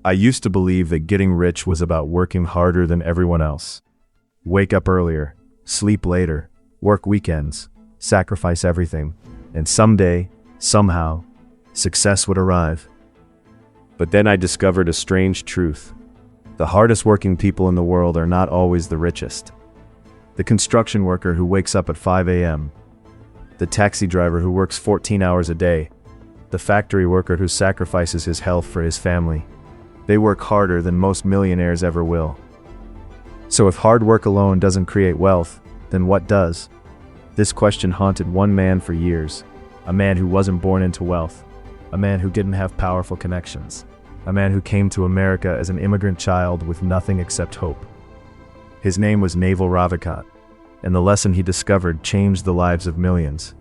I used to believe that getting rich was about working harder than everyone else. Wake up earlier, sleep later, work weekends, sacrifice everything, and someday, somehow, success would arrive. But then I discovered a strange truth. The hardest working people in the world are not always the richest. The construction worker who wakes up at 5 a.m., the taxi driver who works 14 hours a day, the factory worker who sacrifices his health for his family. They work harder than most millionaires ever will. So if hard work alone doesn't create wealth, then what does? This question haunted one man for years, a man who wasn't born into wealth, a man who didn't have powerful connections, a man who came to America as an immigrant child with nothing except hope. His name was Naval Ravikant, and the lesson he discovered changed the lives of millions.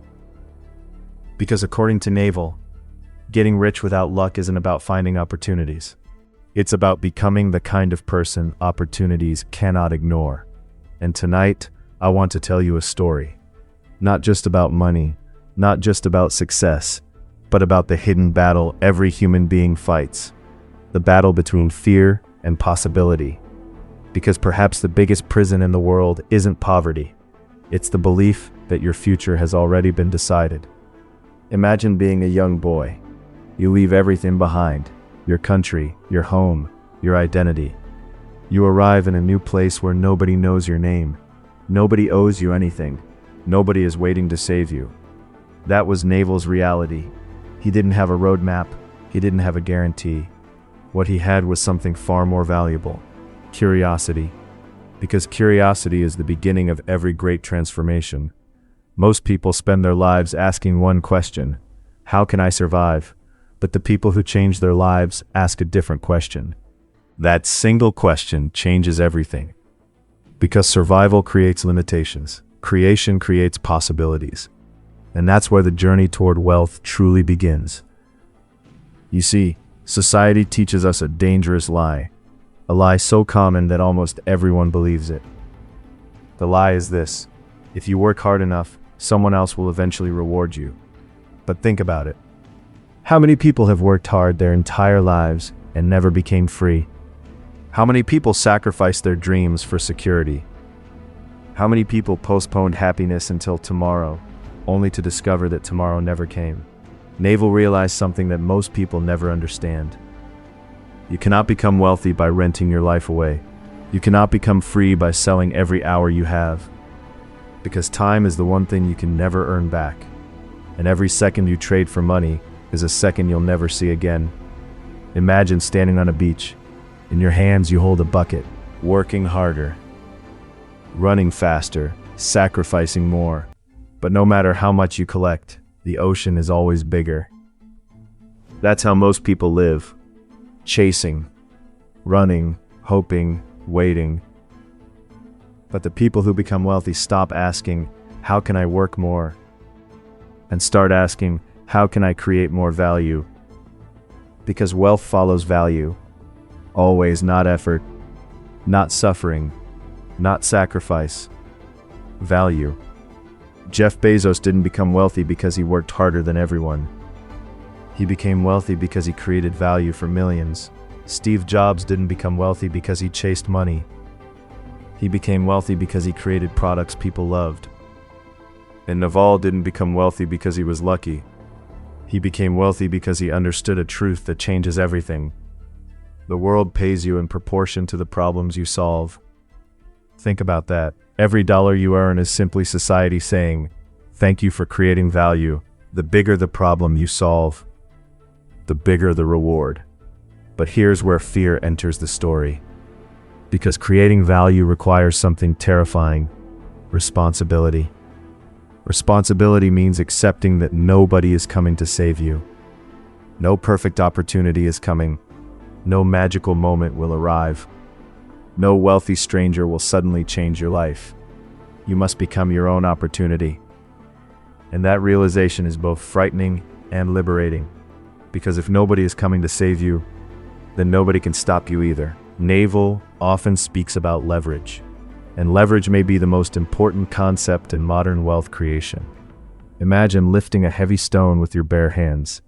Because according to Naval, getting rich without luck isn't about finding opportunities. It's about becoming the kind of person opportunities cannot ignore. And tonight, I want to tell you a story. Not just about money, not just about success, but about the hidden battle every human being fights. The battle between fear and possibility. Because perhaps the biggest prison in the world isn't poverty. It's the belief that your future has already been decided. Imagine being a young boy. You leave everything behind. Your country, your home, your identity. You arrive in a new place where nobody knows your name. Nobody owes you anything. Nobody is waiting to save you. That was Naval's reality. He didn't have a roadmap. He didn't have a guarantee. What he had was something far more valuable. Curiosity. Because curiosity is the beginning of every great transformation. Most people spend their lives asking one question: how can I survive? But the people who change their lives ask a different question. That single question changes everything. Because survival creates limitations. Creation creates possibilities. And that's where the journey toward wealth truly begins. You see, society teaches us a dangerous lie. A lie so common that almost everyone believes it. The lie is this: if you work hard enough, someone else will eventually reward you. But think about it. How many people have worked hard their entire lives and never became free? How many people sacrificed their dreams for security? How many people postponed happiness until tomorrow, only to discover that tomorrow never came? Naval realized something that most people never understand. You cannot become wealthy by renting your life away. You cannot become free by selling every hour you have. Because time is the one thing you can never earn back. And every second you trade for money is a second you'll never see again. Imagine standing on a beach. In your hands you hold a bucket, working harder, running faster, sacrificing more. But no matter how much you collect, the ocean is always bigger. That's how most people live. Chasing, running, hoping, waiting. But the people who become wealthy stop asking, how can I work more? And start asking, how can I create more value? Because wealth follows value. Always, not effort, not suffering, not sacrifice. Value. Jeff Bezos didn't become wealthy because he worked harder than everyone. He became wealthy because he created value for millions. Steve Jobs didn't become wealthy because he chased money. He became wealthy because he created products people loved. And Naval didn't become wealthy because he was lucky. He became wealthy because he understood a truth that changes everything. The world pays you in proportion to the problems you solve. Think about that. Every dollar you earn is simply society saying, thank you for creating value. The bigger the problem you solve, the bigger the reward. But here's where fear enters the story. Because creating value requires something terrifying: responsibility. Responsibility means accepting that nobody is coming to save you. No perfect opportunity is coming. No magical moment will arrive. No wealthy stranger will suddenly change your life. You must become your own opportunity. And that realization is both frightening and liberating. Because if nobody is coming to save you, then nobody can stop you either. Naval often speaks about leverage. And leverage may be the most important concept in modern wealth creation. Imagine lifting a heavy stone with your bare hands.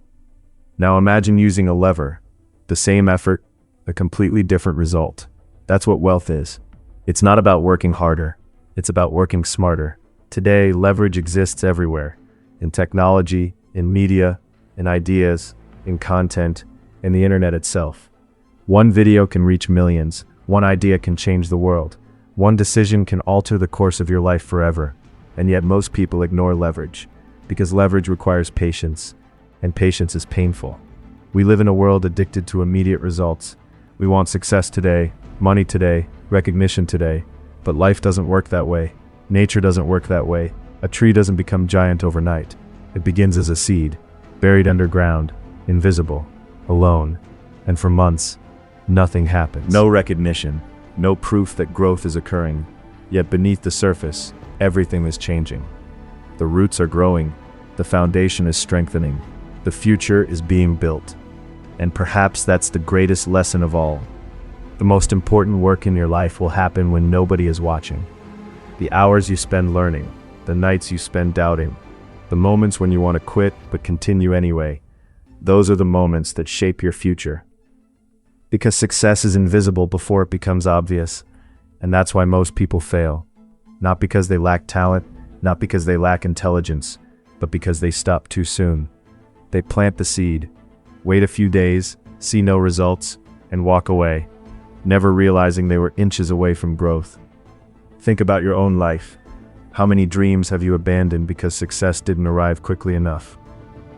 Now imagine using a lever. The same effort, a completely different result. That's what wealth is. It's not about working harder. It's about working smarter. Today, leverage exists everywhere. In technology, in media, in ideas, in content, in the internet itself. One video can reach millions. One idea can change the world. One decision can alter the course of your life forever. And yet most people ignore leverage, because leverage requires patience, and patience is painful. We live in a world addicted to immediate results. We want success today, money today, recognition today, but life doesn't work that way. Nature doesn't work that way. A tree doesn't become giant overnight. It begins as a seed, buried underground, invisible, alone, and for months, nothing happens. No recognition, no proof that growth is occurring, yet beneath the surface, everything is changing. The roots are growing, the foundation is strengthening, the future is being built. And perhaps that's the greatest lesson of all. The most important work in your life will happen when nobody is watching. The hours you spend learning, the nights you spend doubting, the moments when you want to quit but continue anyway, those are the moments that shape your future. Because success is invisible before it becomes obvious, and that's why most people fail. Not because they lack talent, not because they lack intelligence, but because they stop too soon. They plant the seed, wait a few days, see no results, and walk away, never realizing they were inches away from growth. Think about your own life. How many dreams have you abandoned because success didn't arrive quickly enough?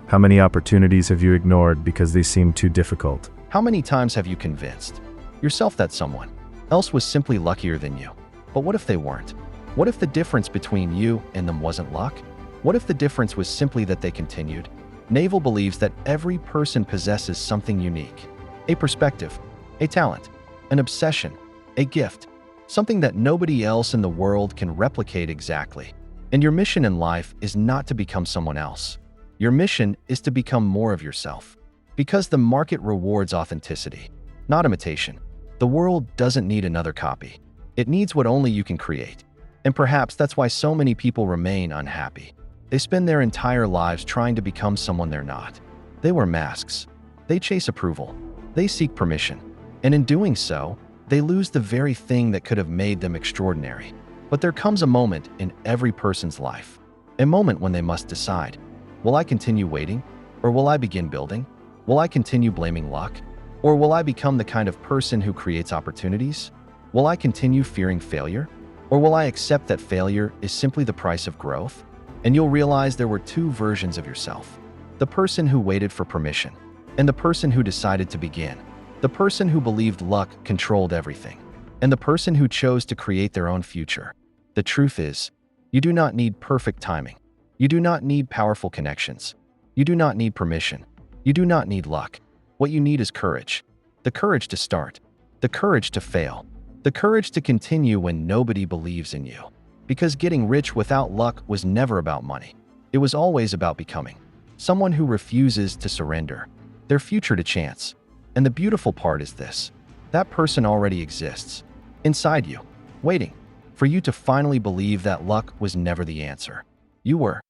How many opportunities have you ignored because they seemed too difficult? How many times have you convinced yourself that someone else was simply luckier than you? But what if they weren't? What if the difference between you and them wasn't luck? What if the difference was simply that they continued? Naval believes that every person possesses something unique. A perspective, a talent, an obsession, a gift, something that nobody else in the world can replicate exactly. And your mission in life is not to become someone else. Your mission is to become more of yourself. Because the market rewards authenticity, not imitation. The world doesn't need another copy. It needs what only you can create. And perhaps that's why so many people remain unhappy. They spend their entire lives trying to become someone they're not. They wear masks. They chase approval. They seek permission. And in doing so, they lose the very thing that could have made them extraordinary. But there comes a moment in every person's life. A moment when they must decide, will I continue waiting? Or will I begin building? Will I continue blaming luck? Or will I become the kind of person who creates opportunities? Will I continue fearing failure? Or will I accept that failure is simply the price of growth? And you'll realize there were two versions of yourself. The person who waited for permission, and the person who decided to begin. The person who believed luck controlled everything, and the person who chose to create their own future. The truth is, you do not need perfect timing. You do not need powerful connections. You do not need permission. You do not need luck. What you need is courage. The courage to start. The courage to fail. The courage to continue when nobody believes in you. Because getting rich without luck was never about money. It was always about becoming someone who refuses to surrender their future to chance. And the beautiful part is this: that person already exists inside you, waiting for you to finally believe that luck was never the answer. You were